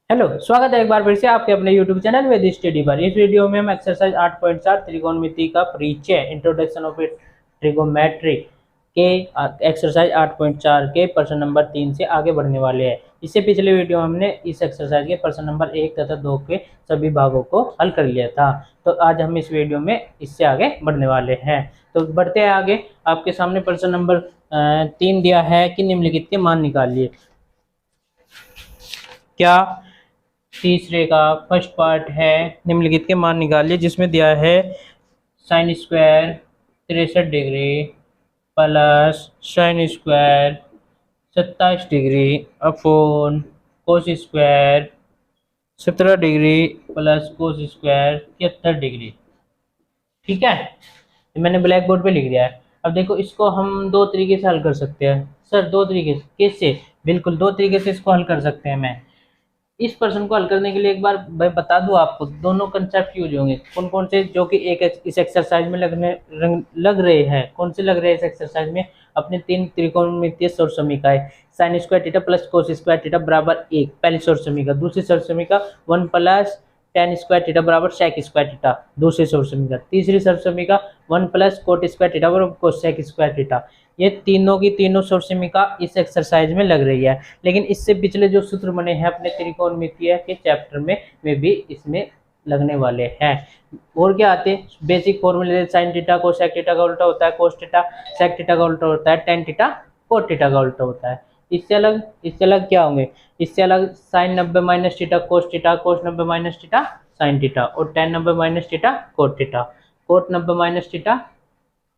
Hello, स्वागत है एक बार फिर से आपके अपने YouTube चैनल वेद स्टडी पर। इस वीडियो में हम एक्सरसाइज 8.4 त्रिकोणमिति का परिचय इंट्रोडक्शन ऑफ ट्रिगोनोमेट्री के एक्सरसाइज 8.4 के प्रश्न नंबर 3 से आगे बढ़ने वाले हैं। इससे पिछले वीडियो में हमने इस एक्सरसाइज के प्रश्न नंबर 1 तथा 2 के सभी भागों को हल कर लिया था। तो आज हम इस वीडियो में इससे आगे बढ़ने वाले हैं। तो बढ़ते हैं आगे। आपके सामने प्रश्न नंबर 3 दिया है कि निम्नलिखित के मान निकालिए। क्या तीसरे का फर्स्ट पार्ट है निम्नलिखित के मान निकालिए, जिसमें दिया है sine square 63 degree plus sine square 27 degree upon cos square 17 degree plus cos square 73 degree. ठीक है, मैंने ब्लैक बोर्ड पे लिख दिया है। अब देखो, इसको हम दो तरीके से हल कर सकते हैं। सर दो तरीके से कैसे? बिल्कुल दो तरीके से इसको हल कर सकते हैं। मैं इस प्रश्न को हल करने के लिए एक बार मैं बता दूं आपको, दोनों कंसेप्ट यूज होंगे। कौन कौन से जो कि इस एक्सरसाइज में लग रहे हैं। कौन से लग रहे हैं इस एक्सरसाइज में? अपने तीन त्रिकोणमितीय सौर समीकरण sine square theta plus cos square theta बराबर 1 पहली सौर समीकरण। दूसरी सौर समीकरण 1 प्लस tan स्क्वायर थीटा बराबर sec स्क्वायर थीटा दूसरी सौर समीकरण। तीसरी सौर समीकरण 1 प्लस कोट स्क्वायर थीटा बराबर कोसेक स्क्वायर थीटा। ये तीनों की तीनों सौर समीकरण इस एक्सरसाइज में लग रही है। लेकिन इससे पिछले जो सूत्र बने हैं अपने त्रिकोणमितीय के चैप्टर में, वे भी इसमें लगने वाले हैं। और क्या आते हैं बेसिक फॉर्मूले? साइन थीटा कोसेक थीटा का उल्टा होता है कोस थीटा, सेक थीटा का उल्टा होता है टेन थीटा, कोट थीटा का उल्टा होता है। इससे अलग क्या होंगे? इससे अलग sine 90 minus theta cos 90 minus theta sine theta, और tan 90 minus theta cot 90 minus theta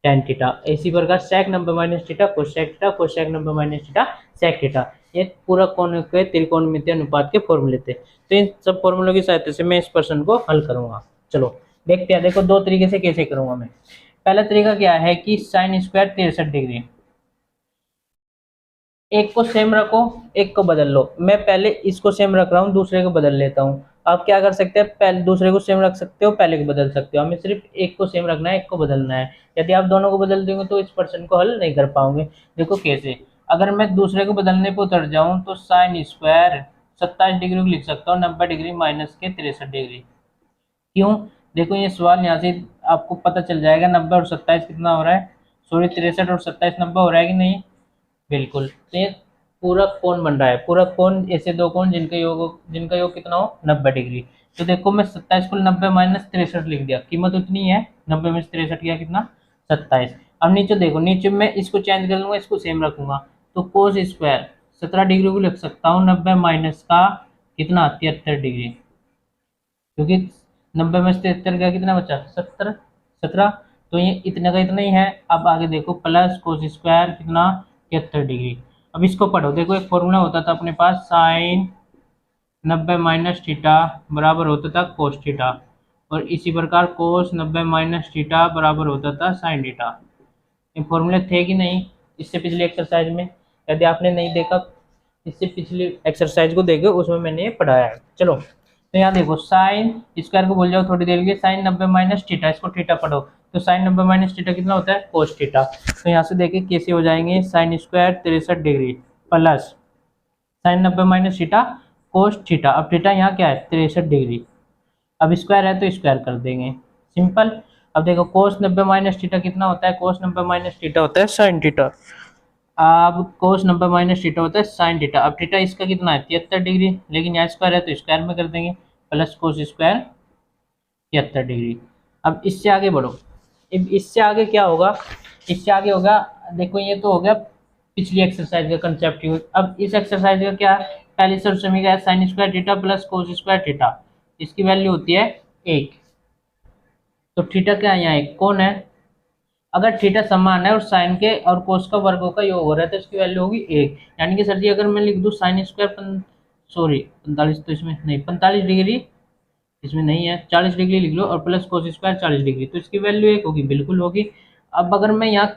tan theta. इसी प्रकार sec 90 minus theta cosec 90 minus theta sec theta. ये पूरा कोण के त्रिकोणमितीय अनुपात के फॉर्मूले थे। तो इन सब फॉर्मूलों की सहायता से मैं इस प्रश्न को हल करूंगा। चलो देखते हैं। देखो दो तरीके से कैसे करूंगा मैं। पहला तरीका क्या है कि साइन स्क्वायर 63 डिग्री, एक को सेम रखो एक को बदल लो। मैं पहले इसको सेम रख रहा हूँ, दूसरे को बदल लेता हूँ। आप क्या कर सकते हैं? पहले दूसरे को सेम रख सकते हो, पहले को बदल सकते हो। हमें सिर्फ एक को सेम रखना है, एक को बदलना है। यदि आप दोनों को बदल देंगे तो इस प्रश्न को हल नहीं कर पाओगे। देखो कैसे। अगर मैं दूसरे को बदलने पर उतर जाऊँ तो साइन स्क्वायर 27 डिग्री को लिख सकता हूँ 90 डिग्री माइनस के 63 डिग्री। क्यों? देखो ये सवाल यहाँ से आपको पता चल जाएगा। 90 और 27 कितना हो रहा है? सॉरी 63 और 27 90 हो रहा है कि नहीं? बिल्कुल। तो ये पूरा कोण बन रहा है। पूरा कोण ऐसे दो कोण जिनका योग कितना हो 90 डिग्री। तो देखो मैं 27 को 90 माइनस 63 लिख दिया। कीमत उतनी है 90 में 63 गया कितना? 27। अब नीचे देखो, नीचे मैं इसको चेंज कर लूंगा, इसको सेम रखूंगा। तो कोस स्क्वायर 17 डिग्री को लिख सकता हूँ 90 माइनस का कितना 73 डिग्री, क्योंकि 90 में से 73 का कितना बचा? 17। तो ये इतने का इतना ही है। अब आगे देखो प्लस कोस स्क्वायर कितना 73 डिग्री। अब इसको पढ़ो। देखो एक फॉर्मूला होता था अपने पास, साइन 90 माइनस थीटा बराबर होता था कोस थीटा, और इसी प्रकार कोस 90 माइनस थीटा बराबर होता था साइन थीटा। ये फॉर्मूले थे कि नहीं इससे पिछली एक्सरसाइज में? यदि आपने नहीं देखा, इससे पिछली एक्सरसाइज को देखो, उसमें मैंने ये पढ़ाया है। चलो तो यहाँ देखो, साइन स्क्वायर को भूल जाओ थोड़ी देर के लिए। साइन 90 माइनस थीटा, इसको थीटा पढ़ो। तो साइन 90 माइनस थीटा कितना होता है? Cos theta. तो यहाँ से देखिए कैसे हो जाएंगे, sine square 63 degree plus sign 90 minus theta cos theta. अब थीटा यहाँ क्या है? 63 डिग्री। अब स्क्वायर है तो स्क्वायर कर देंगे, सिंपल। अब देखो कोस 90 माइनस थीटा कितना होता है? कोस 90 माइनस थीटा होता है साइन थीटा। अब कोस 90 माइनस थीटा होता है साइन थीटा। अब थीटा इसका कितना है? 73 डिग्री, लेकिन यहाँ स्क्वायर है तो स्क्वायर में कर देंगे, प्लस कोस स्क्वायर 73 डिग्री। अब इससे आगे बढ़ो। अब इससे आगे क्या होगा? इससे आगे होगा, देखो ये तो हो गया पिछली एक्सरसाइज का कंसेप्ट यूज। अब इस एक्सरसाइज का क्या है? पहली सब समीकरण sine square theta plus cos square theta, इसकी वैल्यू होती है 1। तो थीटा क्या है? यहाँ एक कौन है? अगर थीटा समान है और साइन के और कोस का वर्गों का योग हो रहा है तो इसकी वैल्यू होगी 1। यानी कि सर जी अगर मैं लिख दूं साइन स्क्वायर सॉरी 45 तो इसमें नहीं, 45 डिग्री इसमें नहीं है, 40 डिग्री लिख लो, और प्लस कोस स्क्वायर 40 डिग्री, तो इसकी वैल्यू 1 होगी, बिल्कुल होगी। अब अगर मैं यहाँ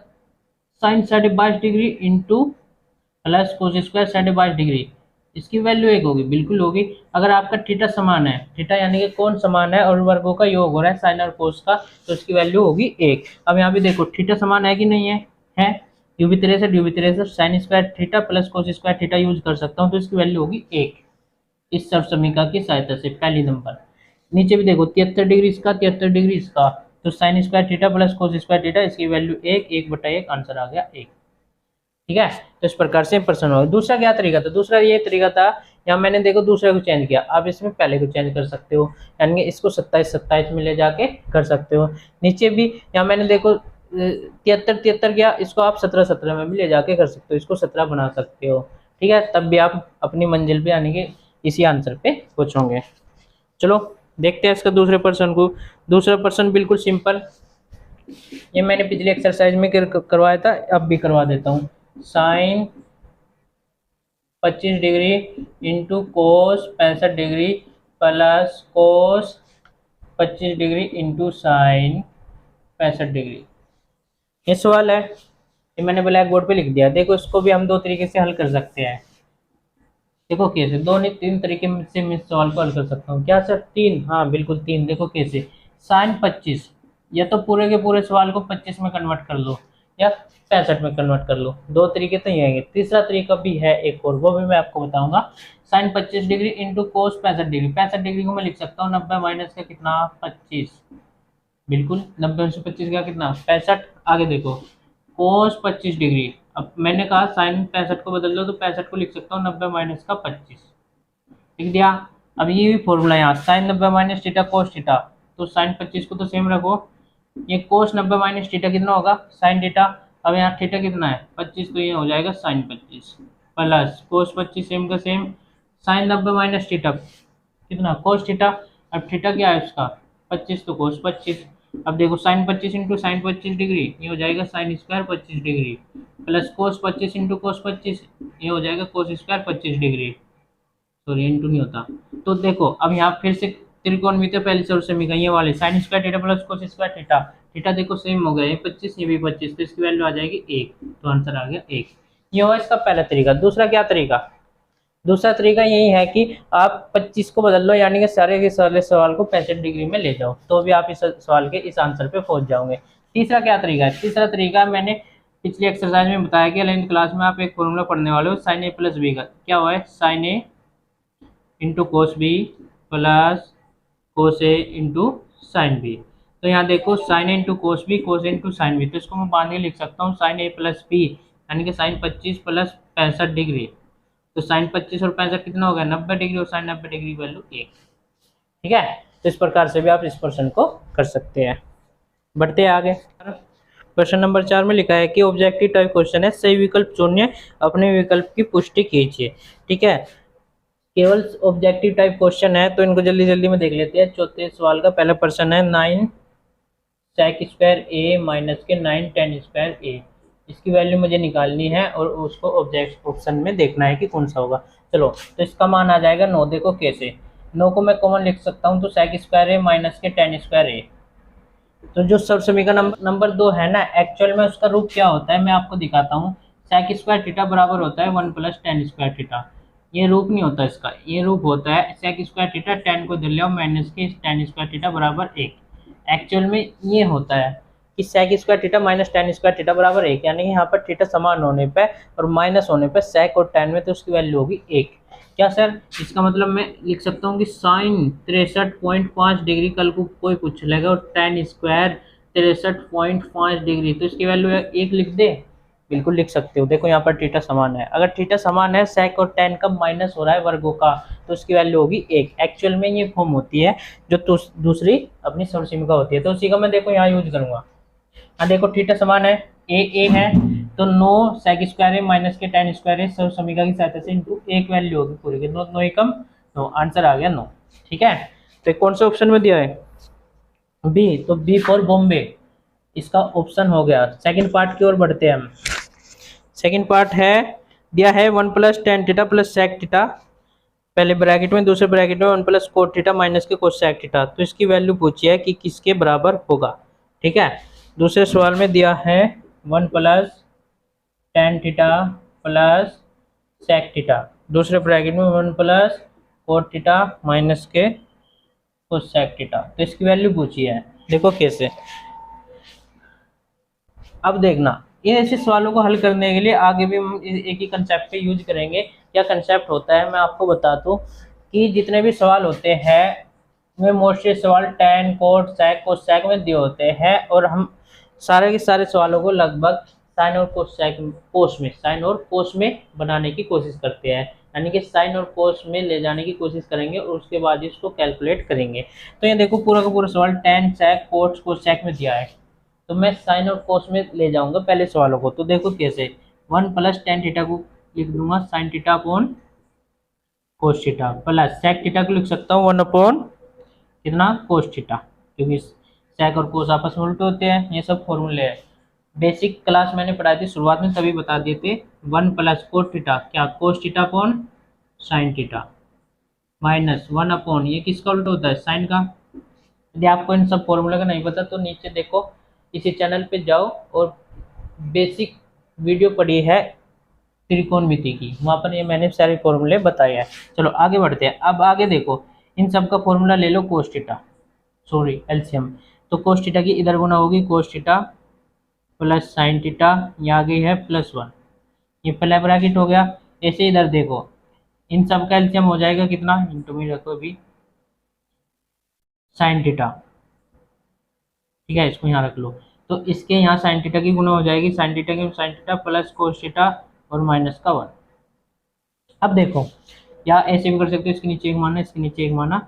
sine 22 degree into plus cos square 22 degree, इसकी वैल्यू 1 होगी, बिल्कुल होगी। अगर आपका थीटा समान है, थीटा यानी कि कोण समान है और वर्गों का योग हो रहा है साइन और कोस का, तो इसकी वैल्यू होगी 1। अब यहाँ भी देखो थीटा समान है कि नहीं है? है। UV 63 sine square theta plus cos square theta use कर सकता हूँ, तो इसकी वैल्यू होगी 1। इस सर्व समीकरण की सहायता से। पहली नंबर नीचे भी देखो 73 डिग्री इसका, 73 डिग्री इसका, तो sine square theta plus cos square theta, इसकी वैल्यू 1, 1/1, आंसर आ गया 1। ठीक है, तो इस प्रकार से प्रश्न होगा। दूसरा क्या तरीका था, दूसरा ये तरीका था, यहाँ मैंने देखो दूसरे को चेंज किया, आप इसमें पहले को चेंज कर सकते हो, यानी कि इसको 27 27 में ले जाके कर सकते हो। नीचे भी यहाँ मैंने देखो 73 73 किया, इसको आप 17 17 में भी ले जाके कर सकते हो, इसको 17 बना सकते हो। ठीक है, तब भी आप अपनी मंजिल पे यानी कि इसी आंसर पे पहुंचोगे। चलो देखते हैं इसका दूसरे पर्सन को। दूसरा पर्सन बिल्कुल सिंपल, ये मैंने पिछले एक्सरसाइज में करवाया था, अब भी करवा देता हूँ। Sine 25 degree into cos 65 degree plus cos 25 degree into sine 65 degree, ये सवाल है, ये मैंने ब्लैक बोर्ड पे लिख दिया। देखो इसको भी हम दो तरीके से हल कर सकते हैं। देखो कैसे, दो नहीं तीन तरीके से मैं इस सवाल को हल कर सकता हूँ। क्या सर तीन? हाँ बिल्कुल तीन। देखो कैसे, साइन 25, या तो पूरे के पूरे सवाल को 25 में कन्वर्ट कर लो या 65 में कन्वर्ट कर लो, दो तरीके तो ये आएंगे। तीसरा तरीका भी है एक और, वो भी मैं आपको बताऊंगा। Sine 25 degree into cos 65 degree, 65 degree को मैं लिख सकता हूँ 90 माइनस का कितना 25, बिल्कुल 90 में से 25 का कितना 65। आगे देखो कोस 25 डिग्री, अब मैंने कहा साइन 65 को बदल दो तो 65 को लिख सकता हूँ 90 माइनस का 25, लिख दिया। अब ये भी फॉर्मूला यहाँ sine 90 minus theta cos theta, तो साइन 25 को तो सेम रखो, ये कोस 90 माइनस थीटा कितना होगा साइन थीटा, अब यहाँ थीटा कितना है 25, तो ये हो जाएगा साइन 25 प्लस कोस 25 सेम का सेम, साइन 90 माइनस थीटा कितना कोस थीटा, अब थीटा क्या है उसका 25, तो कोस 25। अब देखो साइन 25 इंटू साइन 25 डिग्री, ये हो जाएगा sine square 25 degree plus cos 25 into cos 25, ये हो जाएगा cos square 25 degree, sorry into नहीं होता। तो देखो अब यहाँ फिर से त्रिकोणमितीय पहले सर्व समीकरण ये वाले sine square theta plus cos square theta, theta देखो सेम हो गया, ये 25 ये भी 25, तो इसकी वैल्यू आ जाएगी 1, तो आंसर आ गया 1। ये हुआ इसका पहला तरीका। दूसरा क्या तरीका, दूसरा तरीका यही है कि आप 25 को बदल लो, यानी कि सारे के सारे सवाल को 65 डिग्री में ले जाओ, तो भी आप इस सवाल के इस आंसर पे पहुंच जाओगे। तीसरा क्या तरीका है, तीसरा तरीका मैंने पिछली एक्सरसाइज में बताया कि 11th क्लास में आप एक फॉर्मूला पढ़ने वाले हो साइन ए प्लस बी का, क्या हुआ है sine A into cos B plus cos A into sine B. तो यहाँ देखो sine A into cos B, cos A into sine B, तो इसको मैं बांध के लिख सकता हूँ साइन ए प्लस बी, यानी कि साइन 25 प्लस 65 डिग्री, तो साइन 25 और 65 कितना हो गया 90 डिग्री, और साइन 90 डिग्री वैल्यू 1। ठीक है, तो इस प्रकार से भी आप इस प्रश्न को कर सकते हैं। बढ़ते हैं आगे। प्रश्न नंबर 4 में लिखा है कि ऑब्जेक्टिव टाइप क्वेश्चन है, सही विकल्प चुनिए, अपने विकल्प की पुष्टि कीजिए। ठीक है, केवल ऑब्जेक्टिव टाइप क्वेश्चन है, तो इनको जल्दी जल्दी में देख लेते हैं। चौथे सवाल का पहला प्रश्न है 9 सेक स्क्वायर ए माइनस के 9 टेन स्क्वायर ए, इसकी वैल्यू मुझे निकालनी है और उसको ऑब्जेक्ट ऑप्शन में देखना है कि कौन सा होगा। चलो तो इसका मान आ जाएगा 9। देखो कैसे, 9 को मैं कॉमन लिख सकता हूँ, तो सेक स्क्वायर ए माइनस के टेन स्क्वायर ए, तो जो सब समीकरण नंबर 2 है ना, एक्चुअल में उसका रूप क्या होता है मैं आपको दिखाता हूँ। सेक स्क्वायर थीटा बराबर होता है 1 प्लस टेन स्क्वायर थीटा, ये रूप नहीं होता इसका, ये रूप होता है सेक स्क्वायर थीटा टेन को इधर ले आओ माइनस के टेन स्क्वायर थीटा बराबर 1। एक्चुअल में ये होता है कि sec square theta minus tan square theta बराबर 1, यानी कि यहाँ पर थीटा समान होने पे और माइनस होने पे सेक और टेन में, तो उसकी वैल्यू होगी 1। क्या सर, इसका मतलब मैं लिख सकता हूँ कि साइन 63.5 डिग्री, कल को कोई पूछ लेगा, और टेन स्क्वायर 63.5 डिग्री, तो इसकी वैल्यू 1 लिख दे, बिल्कुल लिख सकते हो। देखो यहाँ पर थीटा समान है, अगर थीटा समान है सेक और टेन का माइनस हो रहा है वर्गों का, तो उसकी वैल्यू होगी 1। एक्चुअल में ये फॉर्म होती है जो दूसरी अपनी समसीमिका होती है, तो उसी का मैं देखो यहाँ यूज करूंगा। हाँ देखो थीटा समान है, ए है, तो 9 सेक स्क्वायर है माइनस के टेन स्क्वायर है, सब समीकरण की सहायता से इनटू 1 वैल्यू होगी पूरी की, 9 एकम 9, आंसर आ गया 9। ठीक है, तो कौन सा ऑप्शन में दिया है बी, तो बी फॉर बॉम्बे इसका ऑप्शन हो गया। सेकंड पार्ट की ओर बढ़ते हैं हम। सेकंड पार्ट है दिया है 1 plus tan theta plus sec theta, पहले ब्रैकेट में, दूसरे ब्रैकेट में 1 प्लस कोट थीटा माइनस के कोस सेक थीटा, तो इसकी वैल्यू पूछी है कि किसके बराबर होगा। ठीक है, दूसरे सवाल में दिया है 1 plus tan theta plus sec theta, दूसरे ब्रैकेट में 1 प्लस कोट थीटा माइनस के कोस सेक थीटा, तो इसकी वैल्यू पूछी है। देखो कैसे, अब देखना इन ऐसे सवालों को हल करने के लिए आगे भी हम एक ही कंसेप्ट पे यूज करेंगे। क्या कंसेप्ट होता है मैं आपको बता दूं कि जितने भी सवाल होते हैं वे मोस्टली सवाल tan कोट sec कोसेक में दिए होते हैं, और हम सारे के सारे सवालों को लगभग साइन और कोस में बनाने की कोशिश करते हैं, यानी कि साइन और कोस में ले जाने की कोशिश करेंगे और उसके बाद इसको कैलकुलेट करेंगे। तो ये देखो पूरा का पूरा सवाल tan sec कोट कोसेक में दिया है, तो मैं साइन और कोस में ले जाऊंगा पहले सवालों को। तो देखो कैसे, 1 प्लस tan थीटा को लिख दूंगा sine theta upon cos theta, plus sec theta को लिख सकता हूँ 1 अपॉन कितना कोस थीटा, क्योंकि सेक और कोस आपस में उल्टे होते हैं। ये सब फॉर्मूले हैं, बेसिक क्लास मैंने पढ़ाई थी शुरुआत में, तभी बता दिए थे। 1 प्लस कोस थीटा क्या cos theta upon sine theta, minus 1 upon ये किसका उल्टा होता है साइन का। यदि आपको इन सब फॉर्मूले का नहीं पता तो नीचे देखो, इसी चैनल पे जाओ और बेसिक वीडियो पढ़ी है त्रिकोणमिति की, वहाँ पर ये मैंने सारे फॉर्मूले बताए हैं। चलो आगे बढ़ते हैं। अब आगे देखो, इन सब का फॉर्मूला ले लो कोस थीटा, सॉरी एलसीएम। तो कोस थीटा की इधर गुना होगी कोस थीटा प्लस साइन थीटा, ये आ गई है +1, ये पहला ब्रैकेट हो गया। ऐसे इधर देखो, इन सब का एलसीएम हो जाएगा कितना, इंटू में रखो अभी साइन थीटा, ठीक है इसको यहाँ रख लो। तो इसके यहाँ साइन थीटा की गुना हो जाएगी साइन थीटा की sign theta plus cos theta और माइनस का 1। अब देखो, या ऐसे भी कर सकते हो, इसके नीचे एक माना इसके नीचे एक माना,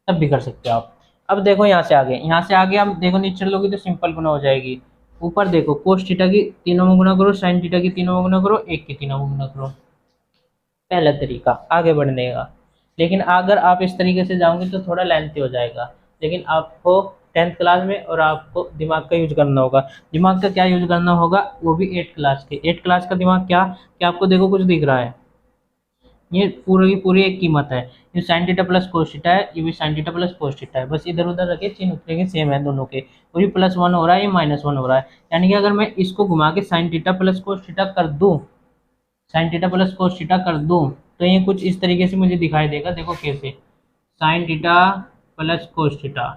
तब भी कर सकते हो आप। अब देखो यहाँ से आगे आप देखो नीचे लोगे तो सिंपल गुना हो जाएगी। ऊपर देखो कोस थीटा की तीनों में गुना करो, साइन थीटा की तीनों में गुना करो, एक की तीनों में गुना करो, पहला तरीका आगे बढ़ने का। लेकिन अगर आप इस तरीके से जाओगे तो थोड़ा लेंथी हो जाएगा, लेकिन आपको 10th क्लास में और आपको दिमाग का यूज करना होगा। दिमाग का क्या यूज करना होगा, वो भी 8th क्लास के। 8th क्लास का दिमाग क्या, कि आपको देखो कुछ दिख रहा है, ये पूरी की पूरी एक कीमत है, ये sine theta plus cos theta है, ये भी sign theta plus cos theta है, बस इधर उधर रखे चिन्ह उतरे के सेम है दोनों के, और ये +1 हो रहा है ये -1 हो रहा है। यानी कि अगर मैं इसको घुमा के sign theta plus cos theta कर दूं, sign theta plus cos theta कर दूं, तो ये कुछ इस तरीके से मुझे दिखाई देगा। देखो कैसे, sign theta plus cos theta,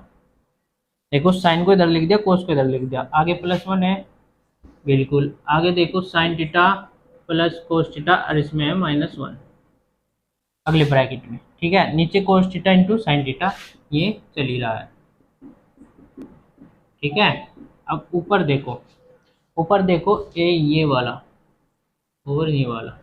देखो साइन को इधर लिख दिया कोस को इधर लिख दिया, आगे +1 है बिल्कुल, आगे देखो sign theta plus cos theta और इसमें है -1 अगले ब्रैकेट में, ठीक है। नीचे कोस थीटा इंटू साइन थीटा ये चल ही रहा है, ठीक है। अब ऊपर देखो, ऊपर देखो ये वाला और ये वाला,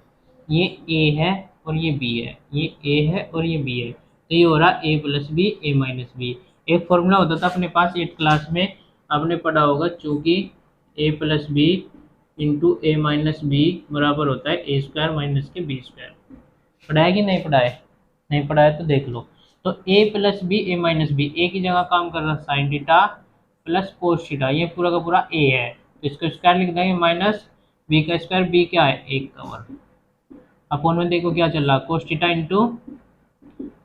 ये ए है और ये बी है, ये ए है और ये बी है, तो ये हो रहा ए plus B A minus B. एक फॉर्मूला होता था अपने पास 8th क्लास में, आपने पढ़ा होगा, चूंकि ए प्लस बी इंटू ए माइनस बी बराबर होता है ए स्क्वायर माइनस के बी स्क्वायर। पढ़ा है कि नहीं पढ़ा है, नहीं पढ़ा है तो देख लो। तो ए plus B A minus B, ए की जगह काम कर रहा sign theta plus cos theta, ये पूरा का पूरा ए है, तो इसको स्क्वायर लिख देंगे माइनस बी का स्क्वायर, बी क्या है 1 का वर्ग, अपोन में देखो क्या चल रहा है cos theta into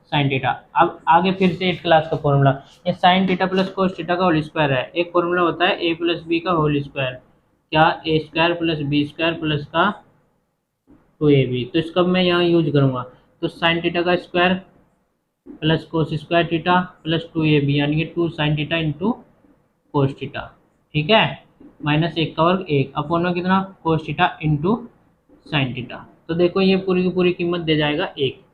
sine theta. अब आगे फिर से 8th क्लास का फॉर्मूला, ये sine theta plus cos theta का होल स्क्वायर है, एक फॉर्मूला होता है ए प्लस बी का होल स्क्वायर, क्या A square plus B square plus का 2ab, तो इसका मैं यहाँ यूज करूँगा, तो साइन थीटा का square plus cos square theta plus 2ab, यानी कि 2 sine theta into cos theta, ठीक है, -1 का वर्ग 1 अपोन में कितना कोस थीटा इंटू साइन थीटा। तो देखो ये पूरी की पूरी कीमत दे जाएगा 1।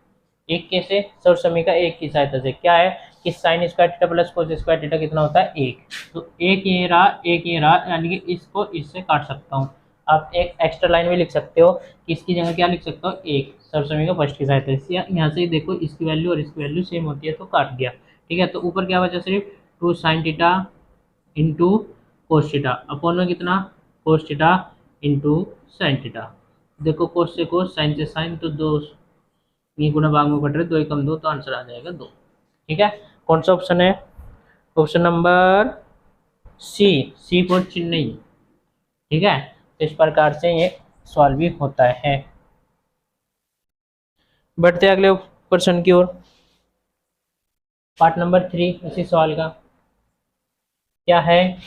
एक कैसे, सर समीकरण एक की सहायता से, क्या है कि sine square theta plus cos square theta कितना होता है 1, तो एक ये रहा एक ये रहा, यानी कि इसको इससे काट सकता हूँ। आप एक एक्स्ट्रा लाइन में लिख सकते हो कि इसकी जगह क्या लिख सकता हूँ 1, सर समीकरण फर्स्ट की सहायता से। यहाँ से देखो इसकी वैल्यू और इसकी वैल्यू सेम होती है तो काट दिया, ठीक है। तो ऊपर क्या बचा, सिर्फ 2 sine theta into cos theta upon में कितना कोस थीटा इंटू साइन थीटा। देखो कोस से कोस साइन से साइन, तो 2 ये गुना भाग में कट रहे, 2 एकम 2, तो आंसर आ जाएगा 2, ठीक है। कौन सा ऑप्शन है, option number C for Chennai, ठीक है। तो इस प्रकार से ये सवाल भी होता है। बढ़ते अगले प्रश्न की ओर, पार्ट नंबर 3 इसी सवाल का क्या है,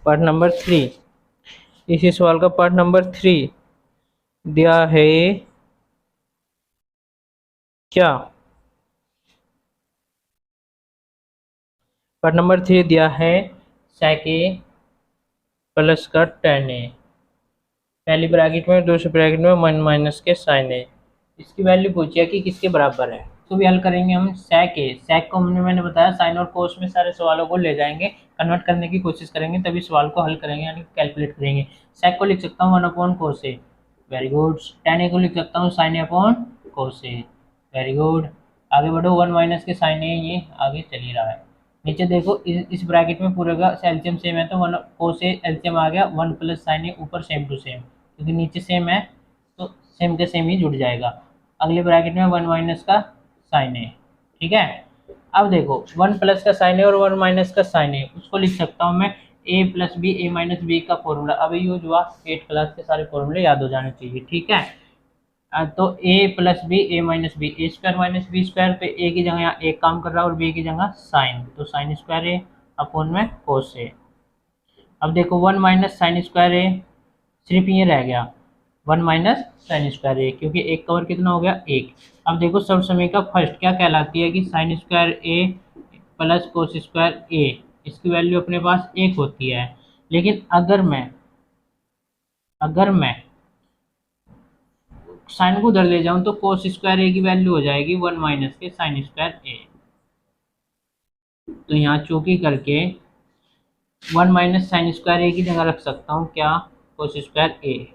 पार्ट नंबर 3, इसी सवाल का पार्ट नंबर 3 दिया है क्या, पार्ट नंबर 3 दिया है sec a प्लस का tan a, पहली ब्रैकेट में दूसरी ब्रैकेट में वन माइनस के साइन है। इसकी वैल्यू पूछी है कि किसके बराबर है। तो भी हल करेंगे हम sec ए। sec को मैंने बताया साइन और कोस में सारे सवालों को ले जाएंगे, कन्वर्ट करने की कोशिश करेंगे, तभी सवाल को हल करेंगे यानी कैलकुलेट करेंगे। sec को लिख सकता हूँ 1 कोस ए, वेरी गुड। tan ए को लिख सकता हूँ साइन ए कोस ए, वेरी गुड। आगे बढ़ो, 1 माइनस के साइन ए, ये आगे चल ही रहा है। नीचे देखो इस ब्रैकेट में पूरे का एलसीएम सेम है, तो 1 कोस ए एलसीएम आ गया 1 प्लस साइन ए, ऊपर सेम टू सेम, क्योंकि नीचे सेम है तो सेम के सेम ही जुड़ जाएगा। अगले ब्रैकेट में 1 माइनस का साइन है, ठीक है। अब देखो 1 प्लस का साइन है और 1 माइनस का साइन है, उसको लिख सकता हूँ मैं ए plus B, A minus B का फॉर्मूला अभी यूज हुआ, 8 क्लास के सारे फॉर्मूले याद हो जाने चाहिए, ठीक है। तो ए plus B, A minus B, A square minus B square, पे ए की जगह यहाँ एक काम कर रहा है और बी की जगह साइन, तो साइन स्क्वायर ए अपॉन में कोस ए। अब देखो 1 माइनस साइन स्क्वायर ए, सिर्फ ये रह गया 1 माइनस साइन स्क्वायर ए, क्योंकि एक कवर कितना हो गया 1। अब देखो सब समय का फर्स्ट क्या कहलाती है कि साइन स्क्वायर ए प्लस कोस स्क्वायर ए, इसकी वैल्यू अपने पास 1 होती है। लेकिन अगर मैं साइन को उधर ले जाऊं तो कोस स्क्वायर ए की वैल्यू हो जाएगी 1 माइनस के साइन स्क्वायर ए। तो यहाँ चौकी करके 1 माइनस साइन स्क्वायर ए की जगह रख सकता हूँ क्या, कोस स्क्वायर ए।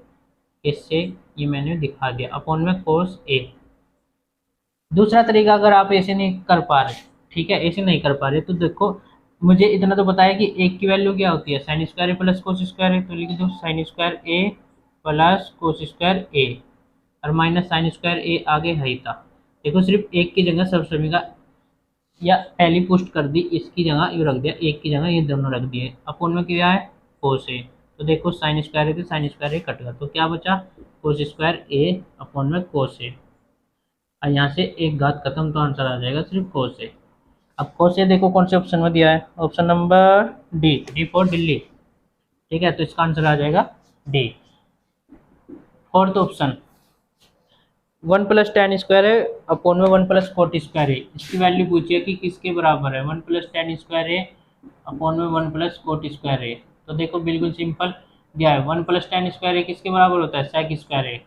इससे ये मैंने दिखा दिया अपॉन में कोस ए। दूसरा तरीका अगर आप ऐसे नहीं कर पा रहे, ठीक है, ऐसे नहीं कर पा रहे, तो देखो मुझे इतना तो पता है कि एक की वैल्यू क्या होती है, साइन स्क्वायर ए प्लस कोस स्क्वायर ए, तो लिख दो साइन स्क्वायर ए प्लस कोस स्क्वायर ए, और माइनस साइन स्क्वायर ए आगे है ही था। देखो सिर्फ एक की जगह सब सभी का या पहली पुष्ट कर दी, इसकी जगह ये रख दिया, एक की जगह ये दोनों रख दिए, अपोन में क्या है कोस ए। तो देखो साइन स्क्वायर ए साइन स्क्वायर ए कट गया, तो क्या बचा कोस स्क्वायर ए अपोन में कोस ए, और यहाँ से एक घात खत्म, तो आंसर आ जाएगा सिर्फ कोस ए। अब कोस ए देखो कौन से ऑप्शन में दिया है, option number D, D for Delhi, ठीक है, तो इसका आंसर आ जाएगा D. Fourth option 1 plus ten square है अपोन में 1 प्लस कोट स्क्वायर है, इसकी वैल्यू पूछी है कि किसके बराबर है, 1 प्लस टेन स्क्वायर है अपोन में 1 प्लस कोट स्क्वायर है। तो देखो बिल्कुल सिंपल दिया है, 1 प्लस टेन स्क्वायर है किसके बराबर होता है, सेक स्क्वायर है।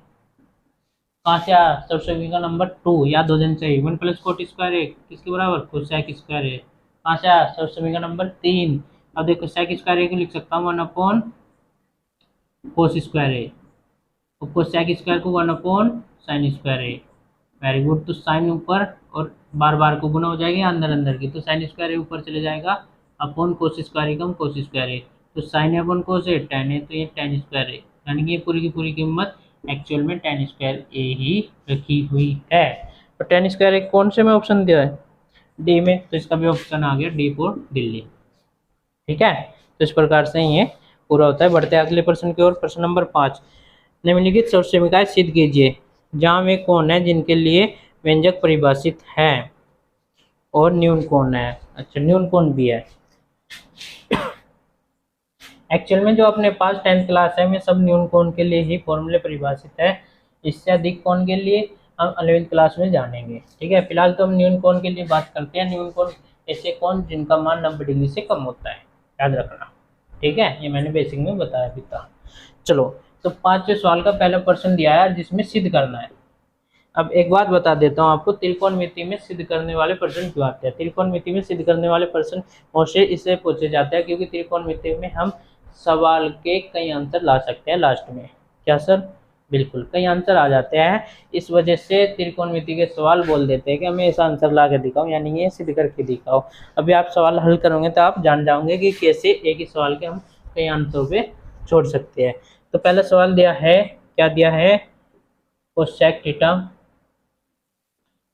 कहाँ से आया, सबसे का नंबर 2 याद हो जाना चाहिए। 1 प्लस कोट स्क्वायर है किसके बराबर, खुद सेक स्क्वायर है। कहाँ से आया, सबसे का नंबर 3। अब देखो सेक स्क्वायर को लिख सकता हूँ 1 अपॉन कोस स्क्वायर है, तो सेक स्क्वायर को 1 अपॉन साइन स्क्वायर है, वेरी गुड। तो साइन ऊपर और बार बार को गुना हो जाएगी अंदर अंदर की, तो साइन स्क्वायर ऊपर चले जाएगा, अपॉन कोस स्क्वायर कम कोस स्क्वायर है, तो साइन है अपॉन कोस है, टेन है तो ये टेन स्क्वायर है, यानी कि ये पूरी की पूरी कीमत एक्चुअल में टेन स्क्वायर ए ही रखी हुई है। तो टेन स्क्वायर ए कौन से में ऑप्शन दिया है, डी में, तो इसका भी ऑप्शन आ गया डी फॉर दिल्ली, ठीक है। तो इस प्रकार से ये पूरा होता है। बढ़ते हैं अगले प्रश्न की ओर। प्रश्न नंबर 5, निम्नलिखित समीकरण सिद्ध कीजिए जहाँ वे कौन है जिनके लिए व्यंजक परिभाषित है और न्यून कौन है। अच्छा, न्यून कौन भी है। एक्चुअल में जो अपने पास 10th क्लास है में सब न्यून कौन के लिए ही फॉर्मूले परिभाषित है, इससे अधिक कौन के लिए हम 11th क्लास में जानेंगे, ठीक है। फिलहाल तो हम न्यून कौन के लिए बात करते हैं। न्यून कौन ऐसे कौन जिनका मान 90 डिग्री से कम होता है, याद रखना, ठीक है, ये मैंने बेसिक में बताया भी था। चलो, तो 5वें सवाल का पहला प्रश्न दिया है जिसमें सिद्ध करना है। अब एक बात बता देता हूँ आपको, त्रिकोणमिति में सिद्ध करने वाले प्रश्न क्यों आते हैं। त्रिकोणमिति में सिद्ध करने वाले प्रश्न मोस्टली इससे पूछे जाते हैं क्योंकि त्रिकोणमिति में हम सवाल के कई आंसर ला सकते हैं लास्ट में। क्या सर, बिल्कुल कई आंसर आ जाते हैं, इस वजह से त्रिकोणमिति के सवाल बोल देते हैं कि हमें ऐसा आंसर ला के दिखाओ, यानी ये सिद्ध करके दिखाओ। अभी आप सवाल हल करोगे तो आप जान जाओगे कि कैसे एक ही सवाल के हम कई आंसरों पे छोड़ सकते हैं। तो पहला सवाल दिया है, क्या दिया है, कोसेक थीटा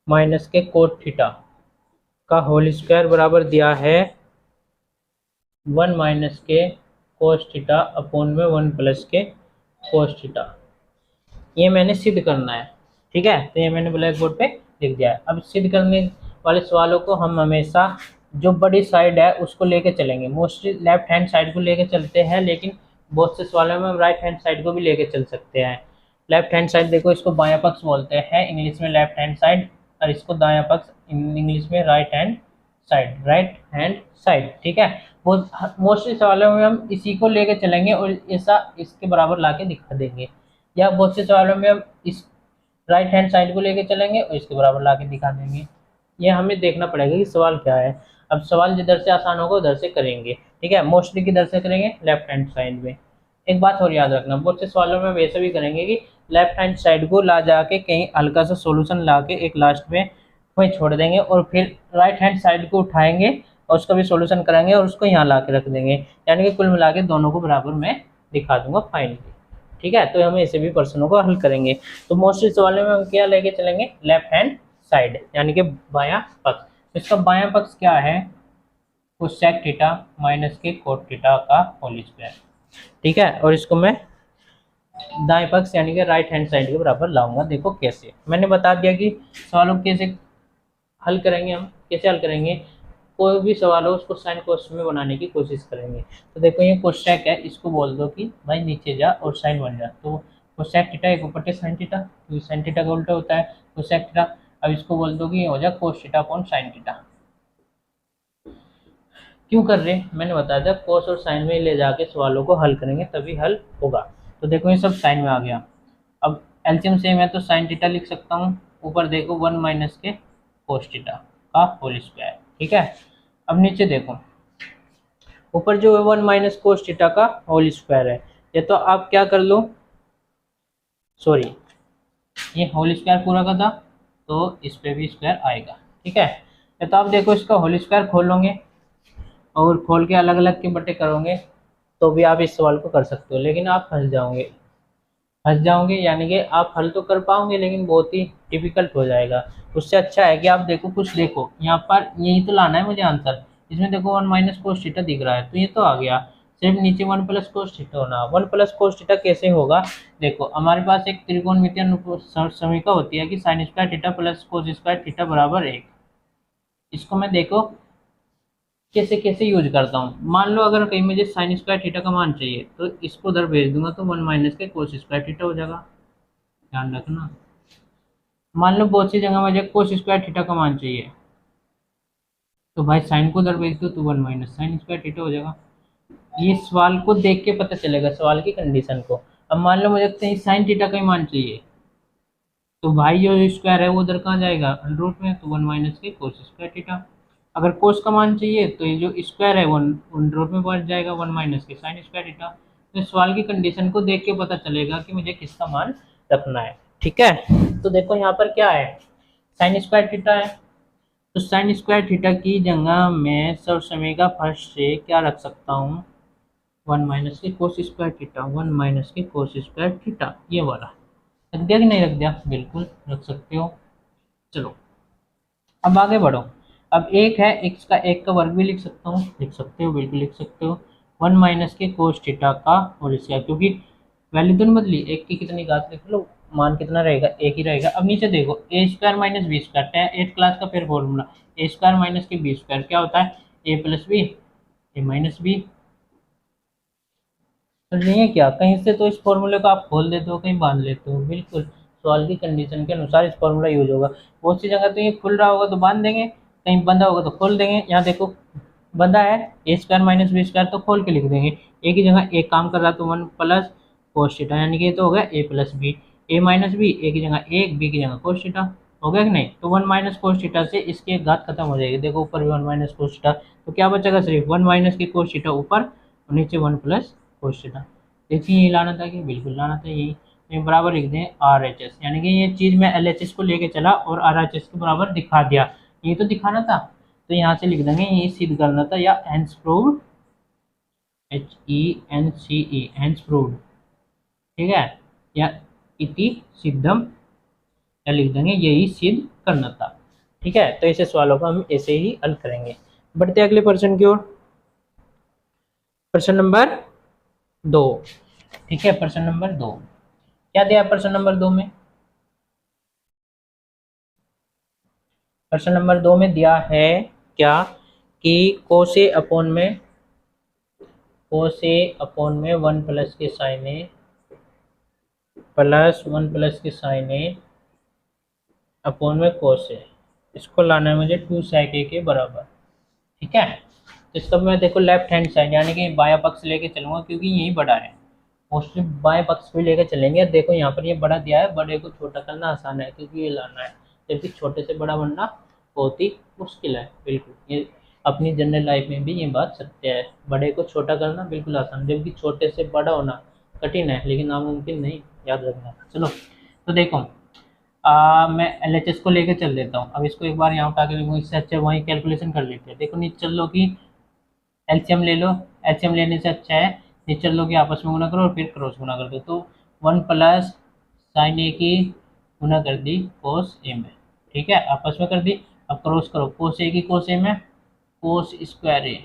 माइनस के कोट थीटा का होल स्क्वायर बराबर दिया है 1 माइनस के कोस थीटा अपोन में 1 प्लस के कोस थीटा। ये मैंने सिद्ध करना है, ठीक है, तो ये मैंने ब्लैक बोर्ड पे लिख दिया है। अब सिद्ध करने वाले सवालों को हम हमेशा जो बड़ी साइड है उसको लेके चलेंगे, मोस्टली लेफ्ट हैंड साइड को लेके चलते हैं, लेकिन बहुत से सवालों में हम राइट हैंड साइड को भी लेके चल सकते हैं। लेफ्ट हैंड साइड देखो, इसको बायां पक्ष बोलते हैं इंग्लिश में लेफ्ट हैंड साइड, और इसको दायां पक्ष इंग्लिश में right hand side, right hand side, ठीक है। मोस्टली सवालों में हम इसी को लेके चलेंगे और ऐसा इसके बराबर लाके दिखा देंगे, या बहुत से सवालों में हम इस राइट हैंड साइड को लेके चलेंगे और इसके बराबर लाके दिखा देंगे। ये हमें देखना पड़ेगा कि सवाल क्या है। अब सवाल जिधर से आसान होगा उधर से करेंगे, ठीक है। मोस्टली किधर से करेंगे, लेफ्ट हैंड साइड में। एक बात और याद रखना, बहुत से सवालों में वैसे भी करेंगे कि लेफ्ट हैंड साइड को ला जाके कहीं हल्का सा सोल्यूशन ला के एक लास्ट में वहीं छोड़ देंगे और फिर राइट हैंड साइड को उठाएंगे और उसका भी सोल्यूशन करेंगे और उसको यहाँ ला के रख देंगे, यानी कि कुल मिला के दोनों को बराबर मैं दिखा दूंगा फाइनली, ठीक है। तो हम ऐसे भी प्रश्नों को हल करेंगे। तो मोस्टली सवालों में हम क्या लेके चलेंगे, लेफ्ट हैंड साइड यानी कि बायां पक्ष। इसका बायां पक्ष क्या है, कोसेक थीटा माइनस के कोट थीटा का होल स्क्वायर, ठीक है। और इसको मैं दाएं पक्ष यानी कि राइट हैंड साइड के बराबर लाऊंगा। देखो कैसे, मैंने बता दिया कि सवालों कैसे हल करेंगे, हम कैसे हल करेंगे। कोई भी सवाल हो उसको साइन कोस में बनाने की कोशिश करेंगे। तो देखो ये कोसेक है, इसको बोल दो कि भाई नीचे जा और साइन बन जा। तो कोसेक थीटा एक ऊपर साइन थीटा, क्योंकि साइन थीटा का उल्टा होता है कोसेक थीटा। अब इसको बोल दो कि ये हो जा cos theta upon sine theta. क्यों कर रहे हैं, मैंने बताया था कोस और साइन में ले जाके सवालों को हल करेंगे तभी हल होगा। तो देखो ये सब साइन में आ गया। अब एलसीएम सेम है तो साइन थीटा लिख सकता हूँ, ऊपर देखो 1 माइनस के कोस थीटा का होल स्क्वायर, ठीक है। अब नीचे देखो, ऊपर जो है 1 माइनस कोस थीटा का होल स्क्वायर है, ये तो आप क्या कर लो, सॉरी ये होल स्क्वायर पूरा का था तो इस पे भी स्क्वायर आएगा, ठीक है। ये तो आप देखो इसका होल स्क्वायर खोल लोगे और खोल के अलग अलग के बटे करोगे तो भी आप इस सवाल को कर सकते हो, लेकिन आप फंस जाओगे यानी कि आप हल तो कर पाओगे लेकिन बहुत ही डिफिकल्ट हो जाएगा। उससे अच्छा है कि आप देखो कुछ, देखो यहाँ पर यही तो लाना है मुझे आंसर। इसमें देखो 1 माइनस कोस थीटा दिख रहा है तो ये तो आ गया, सिर्फ नीचे 1 प्लस कोस थीटा होना। 1 प्लस कोस थीटा कैसे होगा, देखो हमारे पास एक त्रिकोणमितीय समीकरण होती है कि sine square theta plus cos square theta बराबर 1। इसको मैं देखो कैसे कैसे यूज करता हूँ। मान लो अगर कहीं मुझे साइन स्क्वायर थीटा का मान चाहिए तो इसको उधर भेज दूंगा तो 1 माइनस के कोस स्क्वायर थीटा हो जाएगा, ध्यान रखना। मान लो बहुत सी जगह मुझे कोस स्क्वायर थीटा का मान चाहिए तो भाई साइन को उधर भेज दो तो 1 माइनस साइन स्क्वायर थीटा हो जाएगा। ये सवाल को देख के पता चलेगा, सवाल की कंडीशन को। अब मान लो मुझे कहीं साइन थीटा का ही मान चाहिए तो भाई जो स्क्वायर है वो उधर कहाँ जाएगा, अंडर रूट में, तो 1 माइनस के कोस स्क्वायर थीटा। अगर कोस का मान चाहिए तो ये जो स्क्वायर है वो अंडर रूट में पहुंच जाएगा 1 माइनस के साइन स्क्वायर थीटा। तो इस सवाल की कंडीशन को देख के पता चलेगा कि मुझे किसका मान रखना है, ठीक है। तो देखो यहाँ पर क्या है, साइन स्क्वायर थीटा है तो साइन स्क्वायर थीटा की जगह मैं सब समय का फर्स्ट से क्या रख सकता हूँ, 1 माइनस के कोस स्क्वायर थीटा, 1 माइनस के कोस स्क्वायर थीटा, ये वाला रख दिया कि नहीं रख दिया, बिल्कुल रख सकते हो। चलो अब आगे बढ़ो। अब एक है x का, एक का वर्ग भी लिख सकता हूँ, लिख सकते हो, बिल्कुल लिख सकते हो। 1 माइनस के कोस थीटा का होल स्क्वायर, क्योंकि वैल्यू तो नहीं बदली, एक की कितनी घात लिख लो, मान कितना रहेगा, एक ही रहेगा। अब नीचे देखो A square minus B square, 8th class का फिर फॉर्मूला, ए स्क्वायर माइनस के बी स्क्वायर क्या होता है, A plus B A minus B. तो नहीं है क्या, कहीं से तो इस फॉर्मूले को आप खोल देते हो, कहीं बांध लेते हो, बिल्कुल सवाल की कंडीशन के अनुसार इस फॉर्मूला यूज होगा। बहुत सी जगह तो ये खुल रहा होगा तो बांध देंगे, कहीं बंधा होगा तो खोल देंगे। यहाँ देखो बंधा है, A square minus B square तो खोल के लिख देंगे। एक ही जगह एक काम कर रहा तो 1 प्लस कोस थीटा, यानी कि ये तो हो गया ए plus B, A minus B, ए की जगह एक, बी की जगह कोस थीटा, हो गया कि नहीं। तो 1 माइनस कोस थीटा से इसकी एक घात खत्म हो जाएगी, देखो ऊपर भी 1 माइनस कोस थीटा, तो क्या बचेगा, सिर्फ 1 माइनस की कोस थीटा ऊपर और नीचे 1 प्लस कोस थीटा। देखिए ये लाना था कि बिल्कुल लाना था, यही ये बराबर लिख दें आर एच एस, यानी कि ये चीज़ मैं एल एच एस को लेके चला और आर एच एस के बराबर दिखा दिया, ये तो दिखाना था। तो यहाँ से लिख देंगे ये सिद्ध करना था, या hence proved, HENCE hence proved, ठीक है, या इति सिद्धम, या लिख देंगे यही सिद्ध करना था, ठीक है। तो ऐसे सवालों को हम ऐसे ही हल करेंगे। बढ़ते अगले प्रश्न की ओर, प्रश्न नंबर 2, ठीक है। प्रश्न नंबर 2 क्या दिया प्रश्न नंबर 2 में, प्रश्न नंबर 2 में दिया है क्या कि कोसे अपॉन में 1 प्लस के साइन ए प्लस 1 प्लस के साइन ए अपॉन में कोस ए, इसको लाना है मुझे 2 sec a के बराबर, ठीक है। तो इसका मैं देखो लेफ्ट हैंड साइड यानी कि बायां पक्ष लेके चलूंगा क्योंकि यही बड़ा है। मोस्टली बाएं पक्ष पे लेके चलेंगे। देखो यहाँ पर ये बड़ा दिया है, बड़े को छोटा करना आसान है क्योंकि ये लाना है, जबकि छोटे से बड़ा बनना बहुत ही मुश्किल है। बिल्कुल ये अपनी जनरल लाइफ में भी ये बात सत्य है, बड़े को छोटा करना बिल्कुल आसान, जबकि छोटे से बड़ा होना कठिन है लेकिन नामुमकिन नहीं, याद रखना। चलो तो देखो मैं LHS को लेकर चल देता हूँ। अब इसको एक बार यहाँ उठा के देखो, इससे अच्छा वहीं कैलकुलेशन कर लेते हैं। देखो नीचे चल लो कि एलसीएम ले लो, एलसीएम लेने से अच्छा है नीचे लोग आपस में गुना करो और फिर क्रॉस गुना कर दो। तो 1 प्लस साइन ए की गुना कर दी कोस ए में, ठीक है आपस में कर दी। अब क्रॉस करो, कोस ए की कोस ए में कोस स्क्वायर ए,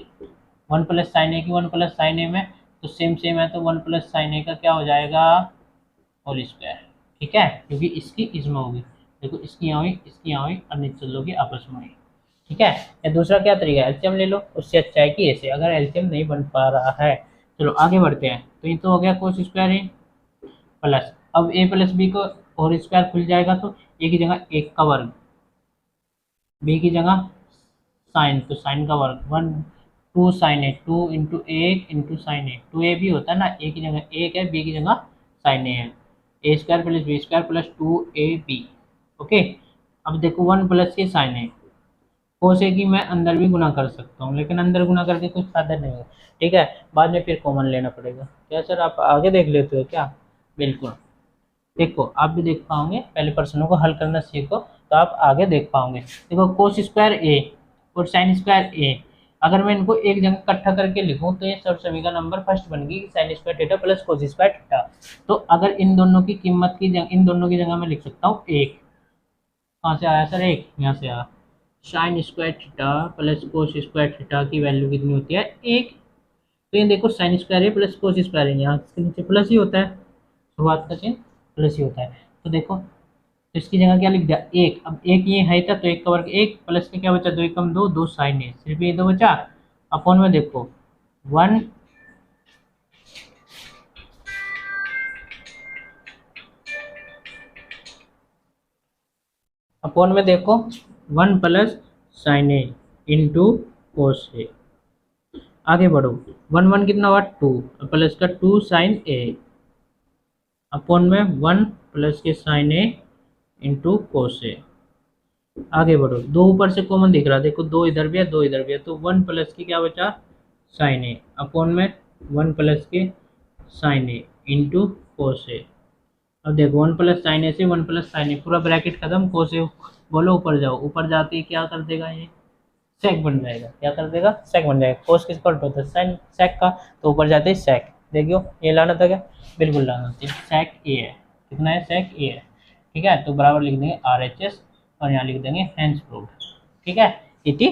1 प्लस साइन ए की 1 प्लस साइन ए में, तो सेम सेम है तो 1 प्लस साइन ए का क्या हो जाएगा होल स्क्वायर, ठीक है क्योंकि इसकी इसमें होगी। देखो इसकी यहाँ हुई, इसकी यहाँ हुई और नीचे लोग आपस में हुई, ठीक है। या दूसरा क्या तरीका है, एलसीएम ले लो, उससे अच्छा है कि ऐसे अगर एलसीएम नहीं बन पा रहा है। चलो आगे बढ़ते हैं। तो ये तो हो गया कोस स्क्वायर ए प्लस, अब ए प्लस बी को और स्क्वायर खुल जाएगा तो ए की जगह 1 का वर्ग, बी की जगह साइन तो साइन का वर्ग 1 2 साइन ए, 2 इंटू 1 इंटू साइन ए, 2 ए भी होता है ना, ए की जगह 1 है, बी की जगह साइन ए है, A square plus B square plus 2ab। Okay अब देखो 1 प्लस के साइन ए, कोस ए की मैं अंदर भी गुना कर सकता हूँ लेकिन अंदर गुना करके कुछ फायदा नहीं है, ठीक है बाद में फिर कॉमन लेना पड़ेगा। क्या सर आप आगे देख लेते हो क्या? बिल्कुल देखो आप भी देख पाओगे, पहले प्रश्नों को हल करना सीखो तो आप आगे देख पाओगे। देखो कोस स्क्वायर ए और साइन स्क्वायर ए, अगर मैं इनको एक जगह इकट्ठा करके लिखूं तो ये सब सभी का नंबर फर्स्ट बन गई sine square theta plus cos square theta. तो अगर इन दोनों की कीमत की जगह, इन दोनों की जगह मैं लिख सकता हूँ एक, कहाँ से आया सर एक, यहाँ से आया, sine square theta plus cos square theta की वैल्यू कितनी होती है एक। तो ये देखो साइन स्क्वायर है प्लस कोस स्क्वायर है, यहाँ इसके नीचे प्लस ही होता है, शुरुआत का चिन्ह प्लस ही होता है। तो देखो तो इसकी जगह क्या लिख दिया एक, अब एक ये है था तो एक का वर्ग एक प्लस के क्या बचा 2 एकम 2, 2 साइन है, सिर्फ ये 2 बचा। अपॉन में देखो 1 अपॉन में देखो 1 प्लस साइन ए इंटू कोस ए। आगे बढ़ो 1 1 कितना हुआ 2 प्लस का 2 साइन ए अपॉन में 1 प्लस के साइन ए इंटू कोस ए। आगे बढ़ो दो ऊपर से कॉमन दिख रहा, देखो दो इधर भी है दो इधर भी है, तो 1 प्लस की क्या बचा साइन ए अपॉन में 1 प्लस के साइन ए इंटू कोस ए। अब देखो 1 प्लस साइन ए से 1 प्लस साइन ए पूरा ब्रैकेट खत्म, कोस ए बोलो ऊपर जाओ, ऊपर जाते ही क्या कर देगा ये सेक बन जाएगा, क्या कर देगा सेक बन जाएगा। कोस किस पर होता है साइन सेक का, तो ऊपर जाते ही सेक, देखियो ये लाना था क्या, बिल्कुल लाना था, सेक ए है, कितना है सेक ए है, ठीक है। तो बराबर लिख देंगे RHS और यहाँ लिख देंगे हैंस प्रूव्ड, ठीक है इति